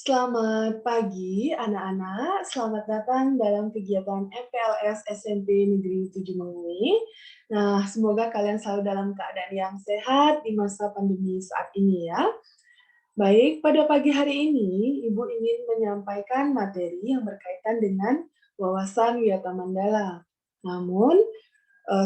Selamat pagi anak-anak, selamat datang dalam kegiatan MPLS SMP Negeri 7 Mengui. Nah, semoga kalian selalu dalam keadaan yang sehat di masa pandemi saat ini ya. Baik, pada pagi hari ini Ibu ingin menyampaikan materi yang berkaitan dengan wawasan Wiyata Mandala. Namun,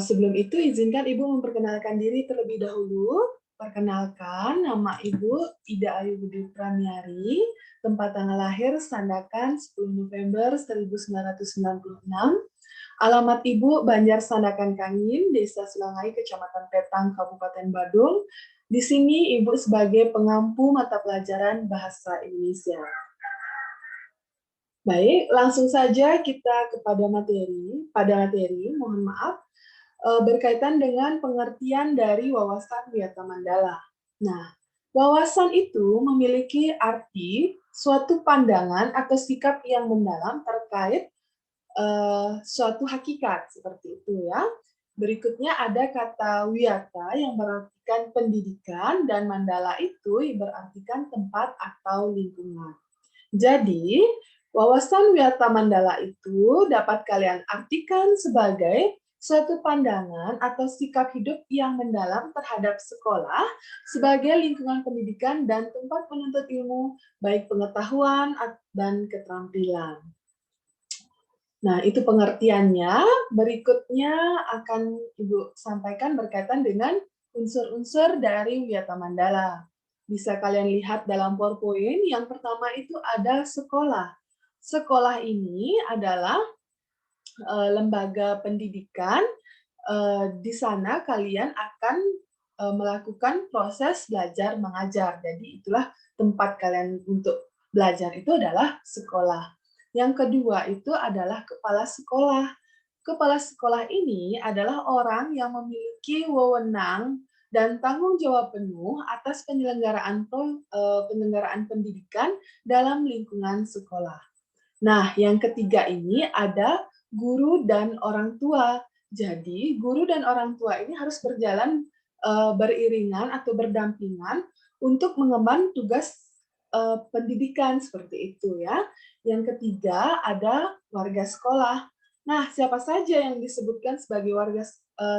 sebelum itu izinkan Ibu memperkenalkan diri terlebih dahulu. Perkenalkan, nama Ibu Ida Ayu Budi Pramiari, tempat tanggal lahir Sandakan 10 November 1996, alamat Ibu Banjar Sandakan Kangin, Desa Sulangai, Kecamatan Petang, Kabupaten Badung. Di sini Ibu sebagai pengampu mata pelajaran Bahasa Indonesia. Baik, langsung saja kita kepada materi. Pada materi, mohon maaf, berkaitan dengan pengertian dari wawasan Wiyata Mandala. Nah, wawasan itu memiliki arti suatu pandangan atau sikap yang mendalam terkait suatu hakikat, seperti itu ya. Berikutnya ada kata wiyata yang berartikan pendidikan dan mandala itu berartikan tempat atau lingkungan. Jadi, wawasan Wiyata Mandala itu dapat kalian artikan sebagai suatu pandangan atau sikap hidup yang mendalam terhadap sekolah sebagai lingkungan pendidikan dan tempat menuntut ilmu, baik pengetahuan dan keterampilan. Nah, itu pengertiannya. Berikutnya akan Ibu sampaikan berkaitan dengan unsur-unsur dari Wiyata Mandala. Bisa kalian lihat dalam PowerPoint, yang pertama itu ada sekolah. Sekolah ini adalah lembaga pendidikan. Di sana kalian akan melakukan proses belajar mengajar. Jadi itulah tempat kalian untuk belajar itu adalah sekolah. Yang kedua itu adalah kepala sekolah. Kepala sekolah ini adalah orang yang memiliki wewenang dan tanggung jawab penuh atas penyelenggaraan pendidikan dalam lingkungan sekolah. Nah, yang ketiga ini ada guru dan orang tua. Jadi, guru dan orang tua ini harus berjalan beriringan atau berdampingan untuk mengemban tugas pendidikan seperti itu ya. Yang ketiga ada warga sekolah. Nah, siapa saja yang disebutkan sebagai warga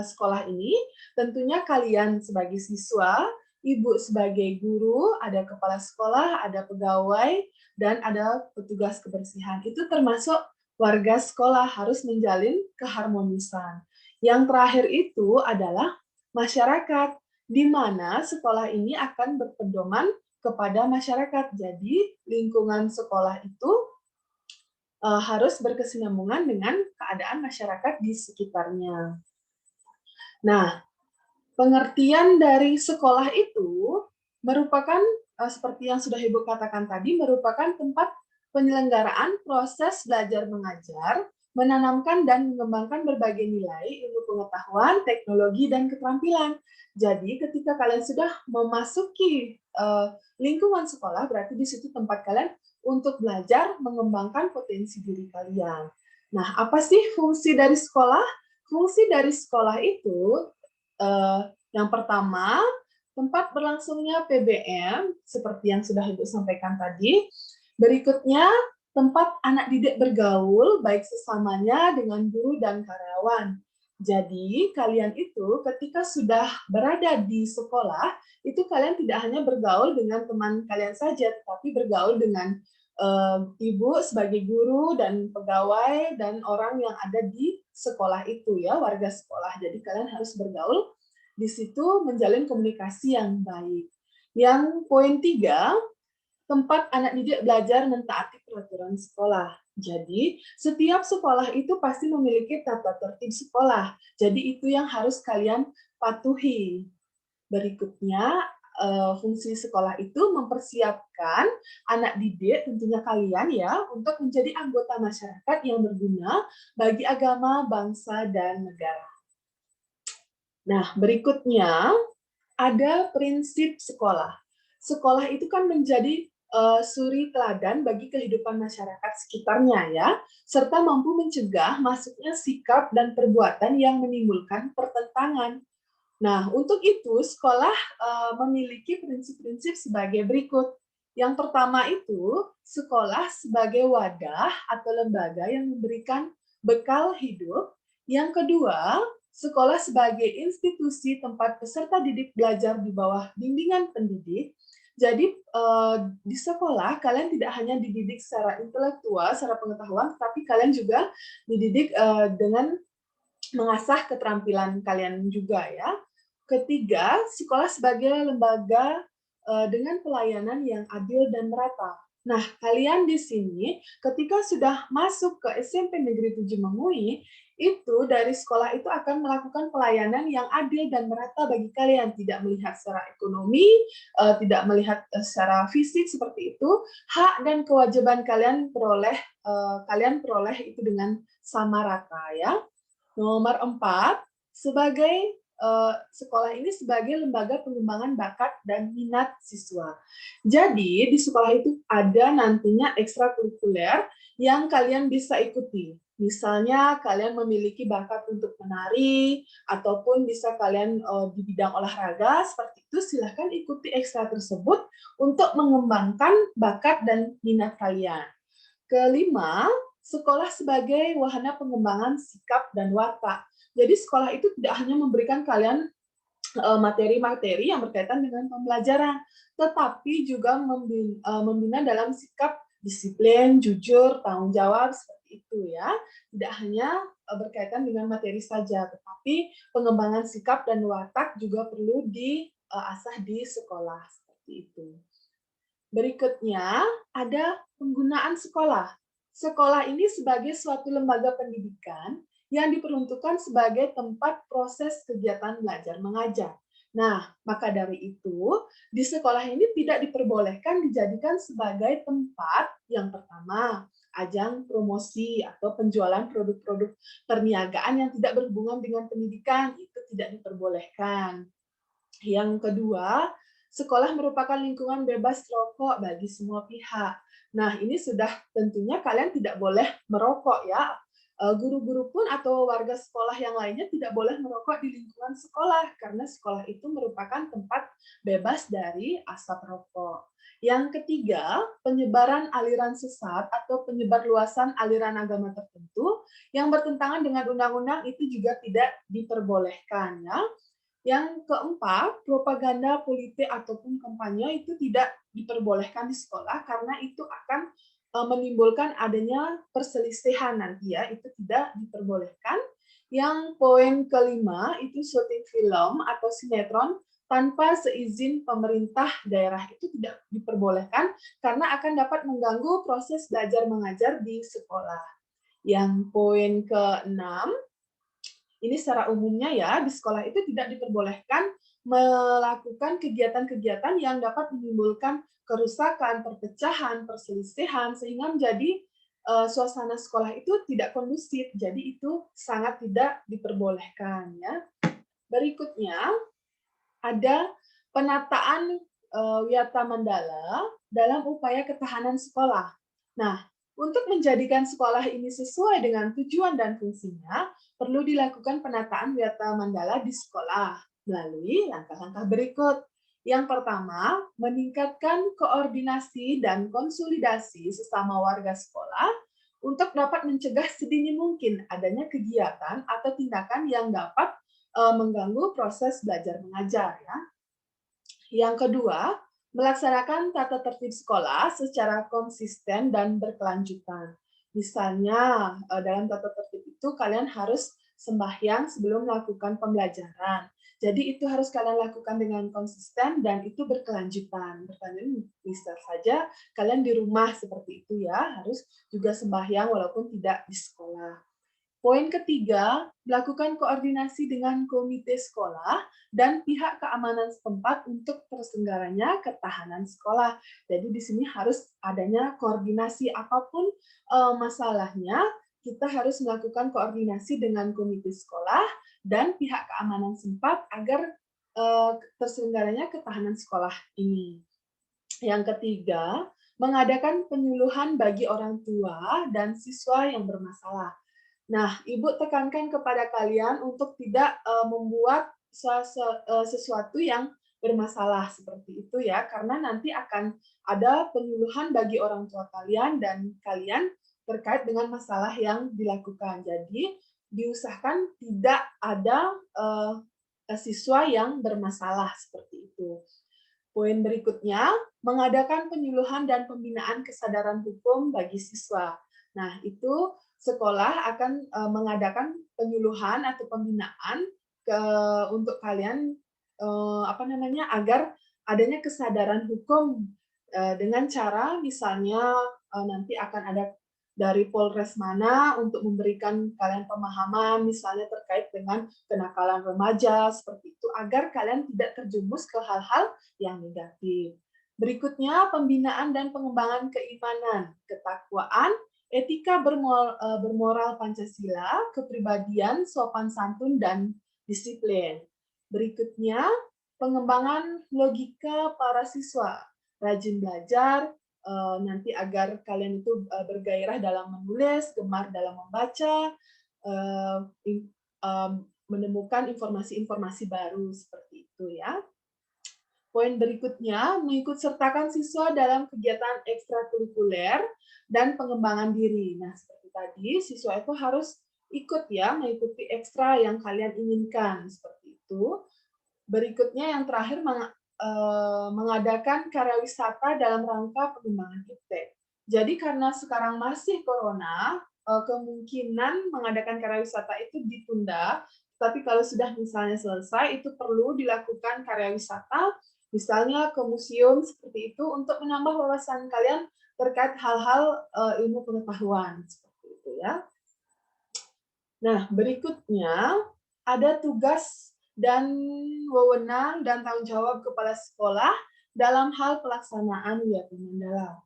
sekolah ini? Tentunya kalian sebagai siswa, ibu sebagai guru, ada kepala sekolah, ada pegawai, dan ada petugas kebersihan. Itu termasuk warga sekolah harus menjalin keharmonisan. Yang terakhir itu adalah masyarakat, di mana sekolah ini akan berpedoman kepada masyarakat. Jadi lingkungan sekolah itu harus berkesinambungan dengan keadaan masyarakat di sekitarnya. Nah, pengertian dari sekolah itu merupakan seperti yang sudah Ibu katakan tadi, merupakan tempat penyelenggaraan proses belajar mengajar, menanamkan dan mengembangkan berbagai nilai, ilmu pengetahuan, teknologi, dan keterampilan. Jadi ketika kalian sudah memasuki lingkungan sekolah, berarti di situ tempat kalian untuk belajar mengembangkan potensi diri kalian. Nah, apa sih fungsi dari sekolah? Fungsi dari sekolah itu yang pertama, tempat berlangsungnya PBM, seperti yang sudah Ibu sampaikan tadi. Berikutnya, tempat anak didik bergaul, baik sesamanya dengan guru dan karyawan. Jadi, kalian itu ketika sudah berada di sekolah, itu kalian tidak hanya bergaul dengan teman kalian saja, tetapi bergaul dengan ibu sebagai guru dan pegawai dan orang yang ada di sekolah itu ya, warga sekolah. Jadi kalian harus bergaul di situ menjalin komunikasi yang baik. Yang poin 3, tempat anak didik belajar mentaati peraturan sekolah. Jadi, setiap sekolah itu pasti memiliki tata tertib sekolah. Jadi, itu yang harus kalian patuhi. Berikutnya, fungsi sekolah itu mempersiapkan anak didik, tentunya kalian ya, untuk menjadi anggota masyarakat yang berguna bagi agama, bangsa, dan negara. Nah, berikutnya ada prinsip sekolah. Sekolah itu kan menjadi suri teladan bagi kehidupan masyarakat sekitarnya ya, serta mampu mencegah masuknya sikap dan perbuatan yang menimbulkan pertentangan. Nah, untuk itu sekolah memiliki prinsip-prinsip sebagai berikut. Yang pertama itu, sekolah sebagai wadah atau lembaga yang memberikan bekal hidup. Yang kedua, sekolah sebagai institusi tempat peserta didik belajar di bawah bimbingan pendidik. Jadi di sekolah kalian tidak hanya dididik secara intelektual, secara pengetahuan, tapi kalian juga dididik dengan mengasah keterampilan kalian juga ya. Ketiga, sekolah sebagai lembaga dengan pelayanan yang adil dan merata. Nah, kalian di sini ketika sudah masuk ke SMP Negeri 7 Mengui, itu dari sekolah itu akan melakukan pelayanan yang adil dan merata bagi kalian, tidak melihat secara ekonomi, tidak melihat secara fisik seperti itu, hak dan kewajiban kalian peroleh itu dengan sama rata ya. Nomor 4, sekolah ini sebagai lembaga pengembangan bakat dan minat siswa. Jadi, di sekolah itu ada nantinya ekstrakurikuler yang kalian bisa ikuti. Misalnya kalian memiliki bakat untuk menari, ataupun bisa kalian di bidang olahraga, seperti itu silahkan ikuti ekstra tersebut untuk mengembangkan bakat dan minat kalian. Kelima, sekolah sebagai wahana pengembangan sikap dan watak. Jadi sekolah itu tidak hanya memberikan kalian materi-materi yang berkaitan dengan pembelajaran, tetapi juga membina dalam sikap disiplin, jujur, tanggung jawab, seperti itu ya. Tidak hanya berkaitan dengan materi saja, tetapi pengembangan sikap dan watak juga perlu diasah di sekolah, seperti itu. Berikutnya, ada penggunaan sekolah. Sekolah ini sebagai suatu lembaga pendidikan yang diperuntukkan sebagai tempat proses kegiatan belajar mengajar. Nah, maka dari itu, di sekolah ini tidak diperbolehkan dijadikan sebagai tempat yang pertama, ajang promosi atau penjualan produk-produk perniagaan yang tidak berhubungan dengan pendidikan, itu tidak diperbolehkan. Yang kedua, sekolah merupakan lingkungan bebas rokok bagi semua pihak. Nah, ini sudah tentunya kalian tidak boleh merokok ya. Guru-guru pun atau warga sekolah yang lainnya tidak boleh merokok di lingkungan sekolah karena sekolah itu merupakan tempat bebas dari asap rokok. Yang ketiga, penyebaran aliran sesat atau penyebar luasan aliran agama tertentu yang bertentangan dengan undang-undang itu juga tidak diperbolehkan ya. Yang keempat, propaganda politik ataupun kampanye itu tidak diperbolehkan di sekolah karena itu akan menimbulkan adanya perselisihan nanti ya, itu tidak diperbolehkan. Yang poin kelima itu syuting film atau sinetron tanpa seizin pemerintah daerah itu tidak diperbolehkan karena akan dapat mengganggu proses belajar mengajar di sekolah. Yang poin keenam, ini secara umumnya ya, di sekolah itu tidak diperbolehkan melakukan kegiatan-kegiatan yang dapat menimbulkan kerusakan, perpecahan, perselisihan, sehingga menjadi suasana sekolah itu tidak kondusif. Jadi itu sangat tidak diperbolehkan ya. Berikutnya ada penataan Wiyata Mandala dalam upaya ketahanan sekolah. Nah, untuk menjadikan sekolah ini sesuai dengan tujuan dan fungsinya, perlu dilakukan penataan Wiyata Mandala di sekolah melalui langkah-langkah berikut. Yang pertama, meningkatkan koordinasi dan konsolidasi sesama warga sekolah untuk dapat mencegah sedini mungkin adanya kegiatan atau tindakan yang dapat mengganggu proses belajar mengajar ya. Yang kedua, melaksanakan tata tertib sekolah secara konsisten dan berkelanjutan. Misalnya, dalam tata tertib itu kalian harus sembahyang sebelum melakukan pembelajaran. Jadi itu harus kalian lakukan dengan konsisten dan itu berkelanjutan. Berkelanjutan bisa saja kalian di rumah seperti itu ya, harus juga sembahyang walaupun tidak di sekolah. Poin ketiga, melakukan koordinasi dengan komite sekolah dan pihak keamanan setempat untuk terselenggaranya ketahanan sekolah. Jadi di sini harus adanya koordinasi apapun masalahnya, kita harus melakukan koordinasi dengan komite sekolah dan pihak keamanan setempat agar terselenggaranya ketahanan sekolah ini. Yang ketiga, mengadakan penyuluhan bagi orang tua dan siswa yang bermasalah. Nah, Ibu tekankan kepada kalian untuk tidak membuat sesuatu yang bermasalah seperti itu ya, karena nanti akan ada penyuluhan bagi orang tua kalian dan kalian terkait dengan masalah yang dilakukan. Jadi diusahakan tidak ada siswa yang bermasalah seperti itu. Poin berikutnya, mengadakan penyuluhan dan pembinaan kesadaran hukum bagi siswa. Nah, itu sekolah akan mengadakan penyuluhan atau pembinaan untuk kalian agar adanya kesadaran hukum dengan cara misalnya nanti akan ada dari Polres mana untuk memberikan kalian pemahaman misalnya terkait dengan kenakalan remaja seperti itu agar kalian tidak terjerumus ke hal-hal yang negatif. Berikutnya, pembinaan dan pengembangan keimanan, ketakwaan, etika bermoral Pancasila, kepribadian, sopan santun, dan disiplin. Berikutnya, pengembangan logika para siswa, rajin belajar, nanti agar kalian itu bergairah dalam menulis, gemar dalam membaca, menemukan informasi-informasi baru seperti itu ya. Poin berikutnya, mengikut sertakan siswa dalam kegiatan ekstrakurikuler dan pengembangan diri. Nah, seperti tadi, siswa itu harus ikut ya, mengikuti ekstra yang kalian inginkan, seperti itu. Berikutnya yang terakhir, mengadakan karya wisata dalam rangka pengembangan IP. Jadi karena sekarang masih corona, kemungkinan mengadakan karya wisata itu ditunda, tapi kalau sudah misalnya selesai, itu perlu dilakukan karya wisata, misalnya ke museum seperti itu, untuk menambah wawasan kalian terkait hal-hal ilmu pengetahuan, seperti itu ya. Nah, berikutnya ada tugas dan wewenang dan tanggung jawab kepala sekolah dalam hal pelaksanaan Wiyata Mandala.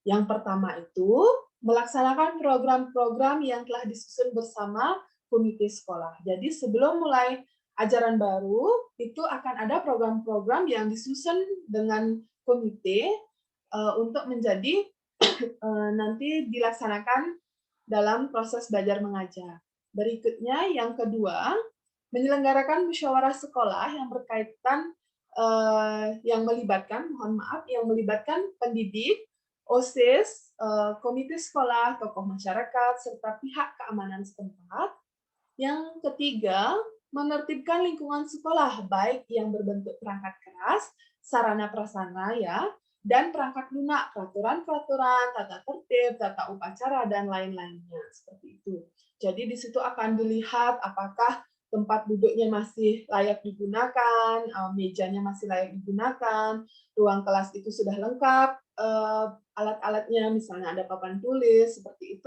Yang pertama itu melaksanakan program-program yang telah disusun bersama komite sekolah. Jadi sebelum mulai ajaran baru, itu akan ada program-program yang disusun dengan komite untuk menjadi nanti dilaksanakan dalam proses belajar mengajar. Berikutnya yang kedua, menyelenggarakan musyawarah sekolah yang berkaitan yang melibatkan pendidik, OSIS, komite sekolah, tokoh masyarakat, serta pihak keamanan setempat. Yang ketiga, menertibkan lingkungan sekolah, baik yang berbentuk perangkat keras, sarana prasarana ya, dan perangkat lunak, peraturan-peraturan, tata tertib, tata upacara, dan lain-lainnya. Seperti itu. Jadi di situ akan dilihat apakah tempat duduknya masih layak digunakan, mejanya masih layak digunakan, ruang kelas itu sudah lengkap, alat-alatnya misalnya ada papan tulis, seperti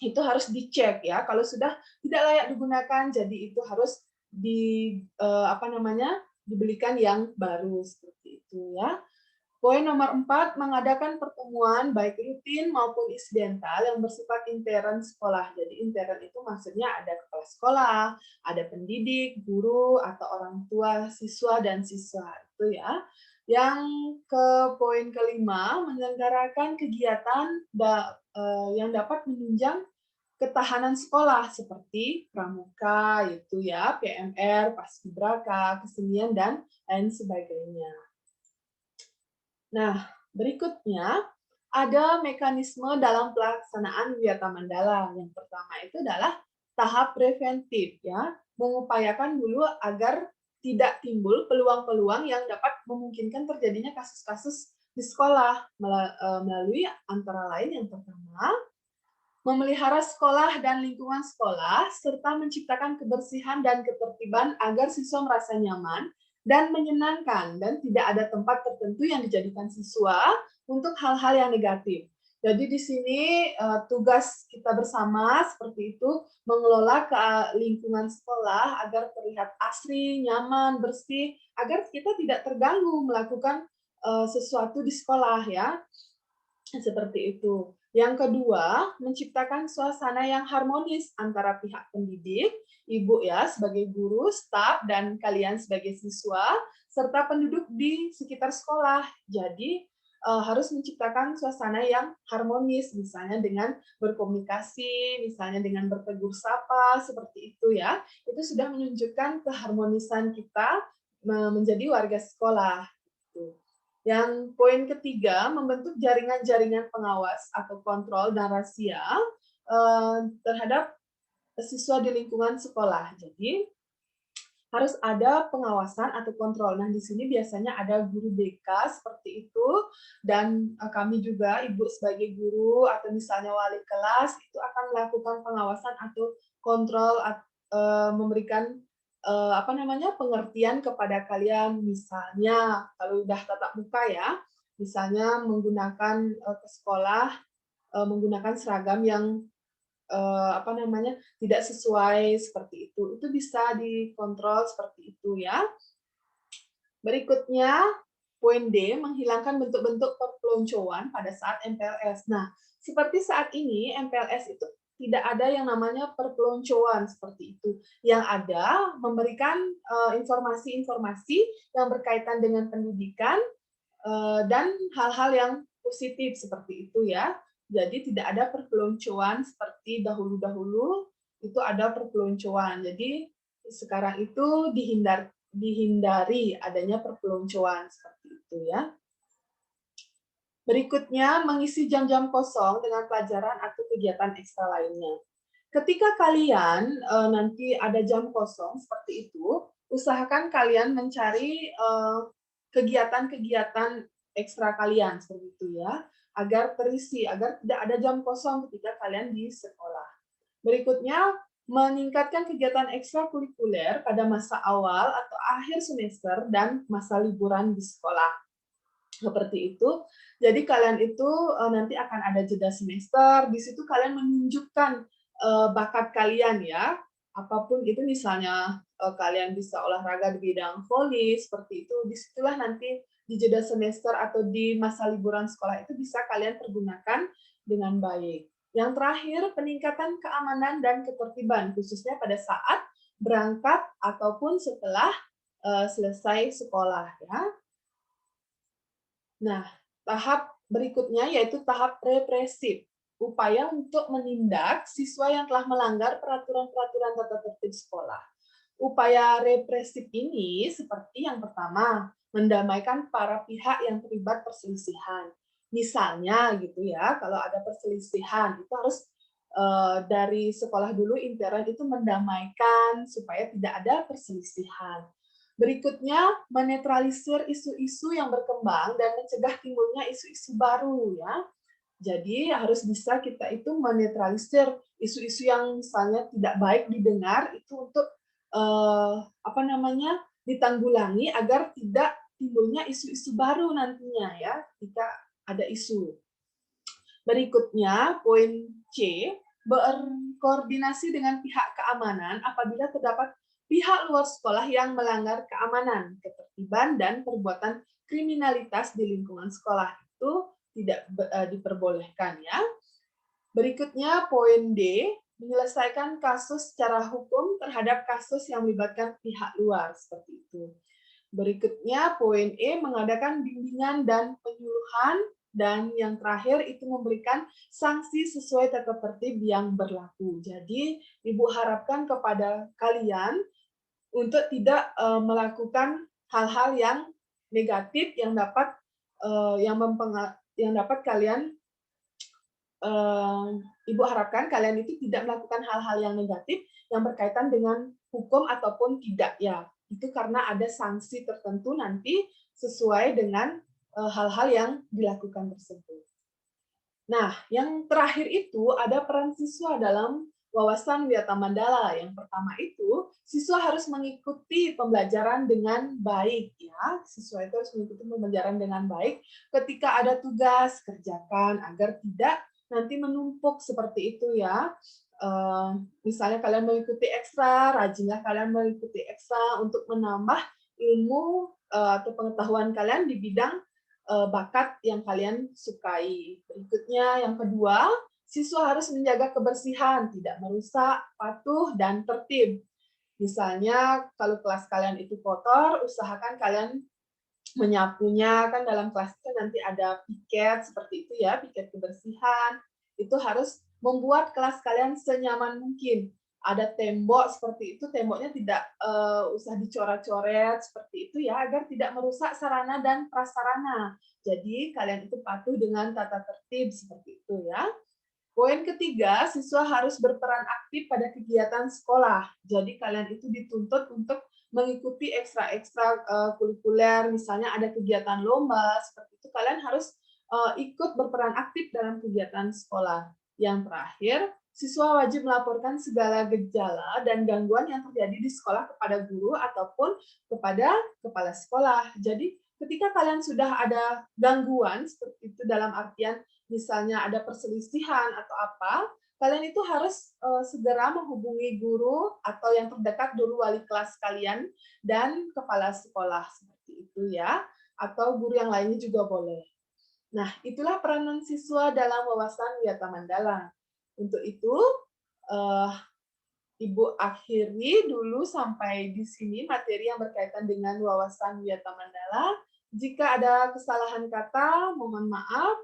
itu harus dicek ya. Kalau sudah tidak layak digunakan, jadi itu harus dibelikan yang baru seperti itu ya. Poin nomor 4, mengadakan pertemuan baik rutin maupun insidental yang bersifat intern sekolah. Jadi intern itu maksudnya ada kepala sekolah, ada pendidik, guru, atau orang tua siswa dan siswa. Itu ya. Yang ke poin kelima, menyelenggarakan kegiatan yang dapat menunjang ketahanan sekolah seperti pramuka, itu ya, PMR, paskibraka, kesenian, dan lain sebagainya. Nah, berikutnya ada mekanisme dalam pelaksanaan Wiyata Mandala. Yang pertama itu adalah tahap preventif ya, mengupayakan dulu agar tidak timbul peluang-peluang yang dapat memungkinkan terjadinya kasus-kasus di sekolah melalui antara lain yang pertama memelihara sekolah dan lingkungan sekolah serta menciptakan kebersihan dan ketertiban agar siswa merasa nyaman dan menyenangkan dan tidak ada tempat tertentu yang dijadikan siswa untuk hal-hal yang negatif. Jadi di sini tugas kita bersama seperti itu mengelola ke lingkungan sekolah agar terlihat asri, nyaman, bersih, agar kita tidak terganggu melakukan sesuatu di sekolah ya. Seperti itu. Yang kedua, menciptakan suasana yang harmonis antara pihak pendidik, ibu ya sebagai guru, staf, dan kalian sebagai siswa, serta penduduk di sekitar sekolah. Jadi harus menciptakan suasana yang harmonis, misalnya dengan berkomunikasi, misalnya dengan bertegur sapa, seperti itu ya. Itu sudah menunjukkan keharmonisan kita menjadi warga sekolah. Gitu. Yang poin ketiga, membentuk jaringan-jaringan pengawas atau kontrol dan razia terhadap siswa di lingkungan sekolah. Jadi harus ada pengawasan atau kontrol. Nah, di sini biasanya ada guru BK seperti itu, dan kami juga, Ibu sebagai guru atau misalnya wali kelas, itu akan melakukan pengawasan atau kontrol, memberikan pengertian kepada kalian. Misalnya, kalau udah tatap muka ya, misalnya menggunakan ke sekolah, menggunakan seragam yang tidak sesuai seperti itu bisa dikontrol seperti itu ya. Berikutnya, poin D, menghilangkan bentuk-bentuk perpeloncoan pada saat MPLS. Nah, seperti saat ini, MPLS itu tidak ada yang namanya perpeloncoan seperti itu. Yang ada, memberikan informasi-informasi yang berkaitan dengan pendidikan dan hal-hal yang positif seperti itu ya. Jadi tidak ada perpeloncoan seperti dahulu-dahulu itu ada perpeloncoan. Jadi sekarang itu dihindari adanya perpeloncoan seperti itu ya. Berikutnya, mengisi jam-jam kosong dengan pelajaran atau kegiatan ekstra lainnya. Ketika kalian nanti ada jam kosong seperti itu, usahakan kalian mencari kegiatan-kegiatan ekstra kalian seperti itu ya, agar terisi, agar tidak ada jam kosong ketika kalian di sekolah. Berikutnya, meningkatkan kegiatan ekstrakurikuler pada masa awal atau akhir semester dan masa liburan di sekolah. Seperti itu. Jadi kalian itu nanti akan ada jeda semester, di situ kalian menunjukkan bakat kalian ya. Apapun itu, misalnya kalian bisa olahraga di bidang voli, seperti itu. Disitulah nanti di jeda semester atau di masa liburan sekolah itu bisa kalian pergunakan dengan baik. Yang terakhir, peningkatan keamanan dan ketertiban, khususnya pada saat berangkat ataupun setelah selesai sekolah ya. Nah, tahap berikutnya yaitu tahap represif, upaya untuk menindak siswa yang telah melanggar peraturan-peraturan tata tertib sekolah. Upaya represif ini seperti yang pertama, mendamaikan para pihak yang terlibat perselisihan. Misalnya gitu ya, kalau ada perselisihan itu harus dari sekolah dulu intern itu mendamaikan supaya tidak ada perselisihan. Berikutnya, menetralisir isu-isu yang berkembang dan mencegah timbulnya isu-isu baru ya. Jadi harus bisa kita itu menetralisir isu-isu yang misalnya tidak baik didengar itu untuk ditanggulangi agar tidak timbulnya isu-isu baru nantinya ya jika ada isu. Berikutnya, poin C, berkoordinasi dengan pihak keamanan apabila terdapat pihak luar sekolah yang melanggar keamanan, ketertiban, dan perbuatan kriminalitas di lingkungan sekolah. Itu tidak diperbolehkan ya. Berikutnya, poin D, menyelesaikan kasus secara hukum terhadap kasus yang melibatkan pihak luar, seperti itu. Berikutnya, poin E, mengadakan bimbingan dan penyuluhan, dan yang terakhir itu memberikan sanksi sesuai tata tertib yang berlaku. Jadi, Ibu harapkan kepada kalian untuk tidak melakukan hal-hal yang negatif yang dapat kalian Ibu harapkan kalian itu tidak melakukan hal-hal yang negatif yang berkaitan dengan hukum ataupun tidak ya. Itu karena ada sanksi tertentu nanti sesuai dengan hal-hal yang dilakukan tersebut. Nah, yang terakhir itu ada peran siswa dalam wawasan Wiyata Mandala. Yang pertama itu, siswa harus mengikuti pembelajaran dengan baik ya. Siswa itu harus mengikuti pembelajaran dengan baik. Ketika ada tugas, kerjakan agar tidak nanti menumpuk seperti itu ya. Misalnya kalian mengikuti ekstra, rajinlah kalian mengikuti ekstra untuk menambah ilmu atau pengetahuan kalian di bidang bakat yang kalian sukai. Berikutnya, yang kedua, siswa harus menjaga kebersihan, tidak merusak, patuh, dan tertib. Misalnya, kalau kelas kalian itu kotor, usahakan kalian menyapunya. Kan dalam kelas itu nanti ada piket, seperti itu ya, piket kebersihan. Itu harus membuat kelas kalian senyaman mungkin, ada tembok seperti itu, temboknya tidak usah dicoret-coret seperti itu ya, agar tidak merusak sarana dan prasarana. Jadi kalian itu patuh dengan tata tertib seperti itu ya. Poin ketiga, siswa harus berperan aktif pada kegiatan sekolah. Jadi kalian itu dituntut untuk mengikuti ekstra-ekstra kurikuler, misalnya ada kegiatan lomba, seperti itu kalian harus ikut berperan aktif dalam kegiatan sekolah. Yang terakhir, siswa wajib melaporkan segala gejala dan gangguan yang terjadi di sekolah kepada guru ataupun kepada kepala sekolah. Jadi ketika kalian sudah ada gangguan seperti itu dalam artian misalnya ada perselisihan atau apa, kalian itu harus segera menghubungi guru atau yang terdekat guru wali kelas kalian dan kepala sekolah seperti itu ya, atau guru yang lainnya juga boleh. Nah, itulah peranan siswa dalam wawasan Wiyata Mandala. Untuk itu, eh, Ibu akhiri dulu sampai di sini materi yang berkaitan dengan wawasan Wiyata Mandala. Jika ada kesalahan kata, mohon maaf.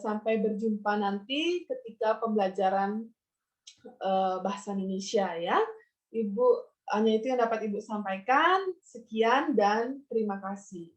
Sampai berjumpa nanti ketika pembelajaran bahasa Indonesia ya. Ibu, hanya itu yang dapat Ibu sampaikan. Sekian dan terima kasih.